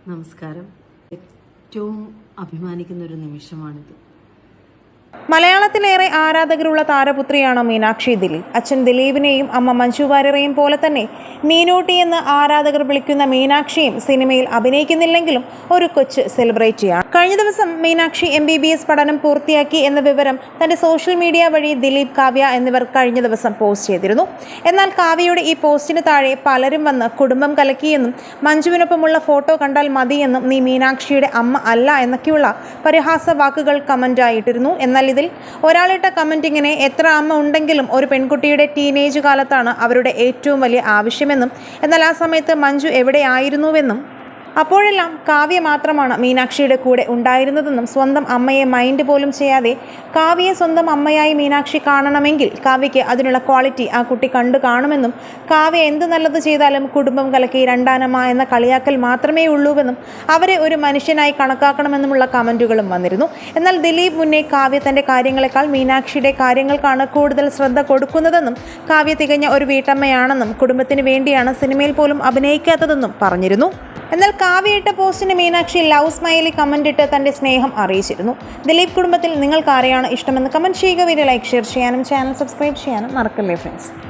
നമസ്കാരം. ഏറ്റവും അഭിമാനിക്കുന്ന ഒരു നിമിഷമാണിത്. മലയാളത്തിലേറെ ആരാധകരുള്ള താരപുത്രിയാണ് മീനാക്ഷി ദിലീപ്. അച്ഛൻ ദിലീപിനെയും അമ്മ മഞ്ജു വാര്യരെയും പോലെ തന്നെ മീനൂട്ടി എന്ന് ആരാധകർ വിളിക്കുന്ന മീനാക്ഷിയും സിനിമയിൽ അഭിനയിക്കുന്നില്ലെങ്കിലും ഒരു കൊച്ചു സെലിബ്രിറ്റിയാണ്. കഴിഞ്ഞ ദിവസം മീനാക്ഷി MBBS പഠനം പൂർത്തിയാക്കി എന്ന വിവരം തന്റെ സോഷ്യൽ മീഡിയ വഴി ദിലീപ്, കാവ്യ എന്നിവർ കഴിഞ്ഞ ദിവസം പോസ്റ്റ് ചെയ്തിരുന്നു. എന്നാൽ കാവ്യയുടെ ഈ പോസ്റ്റിന് താഴെ പലരും വന്ന് കുടുംബം കലക്കിയെന്നും മഞ്ജുവിനൊപ്പമുള്ള ഫോട്ടോ കണ്ടാൽ മതിയെന്നും നീ മീനാക്ഷിയുടെ അമ്മ അല്ല എന്നൊക്കെയുള്ള പരിഹാസ വാക്കുകൾ കമന്റായിട്ടിരുന്നു. എന്നാൽ ഇതിൽ ഒരാളിട്ട കമന്റ് ഇങ്ങനെ: എത്ര അമ്മ ഉണ്ടെങ്കിലും ഒരു പെൺകുട്ടിയുടെ ടീനേജ് കാലത്താണ് അവരുടെ ഏറ്റവും വലിയ ആവശ്യമെന്നും, എന്നാൽ ആ സമയത്ത് മഞ്ജു എവിടെയായിരുന്നുവെന്നും, അപ്പോഴെല്ലാം കാവ്യ മാത്രമാണ് മീനാക്ഷിയുടെ കൂടെ ഉണ്ടായിരുന്നതെന്നും, സ്വന്തം അമ്മയെ മൈൻഡ് പോലും ചെയ്യാതെ കാവ്യയെ സ്വന്തം അമ്മയായി മീനാക്ഷി കാണണമെങ്കിൽ കാവ്യയ്ക്ക് അതിനുള്ള ക്വാളിറ്റി ആ കുട്ടി കണ്ടു കാണുമെന്നും, കാവ്യ എന്ത് നല്ലത് ചെയ്താലും കുടുംബം കലക്കി രണ്ടാനമ്മ എന്ന കളിയാക്കൽ മാത്രമേ ഉള്ളൂവെന്നും, അവരെ ഒരു മനുഷ്യനായി കണക്കാക്കണമെന്നുമുള്ള കമന്റുകളും വന്നിരുന്നു. എന്നാൽ ദിലീപ് മുന്നേ കാവ്യ തന്റെ കാര്യങ്ങളെക്കാൾ മീനാക്ഷിയുടെ കാര്യങ്ങൾക്കാണ് കൂടുതൽ ശ്രദ്ധ കൊടുക്കുന്നതെന്നും, കാവ്യ തികഞ്ഞ ഒരു വീട്ടമ്മയാണെന്നും, കുടുംബത്തിന് വേണ്ടിയാണ് സിനിമയിൽ പോലും അഭിനയിക്കാത്തതെന്നും പറഞ്ഞിരുന്നു. എന്നാൽ കാവ്യയിട്ട പോസ്റ്റിന് മീനാക്ഷി ലവ് സ്മൈലി കമന്റ് ഇട്ട് തന്റെ സ്നേഹം അറിയിച്ചിരുന്നു. ദിലീപ് കുടുംബത്തിൽ നിങ്ങൾക്ക് ആരെയാണ് ഇഷ്ടമെന്ന് കമന്റ് ചെയ്യുക. വീഡിയോ ലൈക്ക്, ഷെയർ ചെയ്യാനും ചാനൽ സബ്സ്ക്രൈബ് ചെയ്യാനും മറക്കല്ലേ ഫ്രണ്ട്സ്.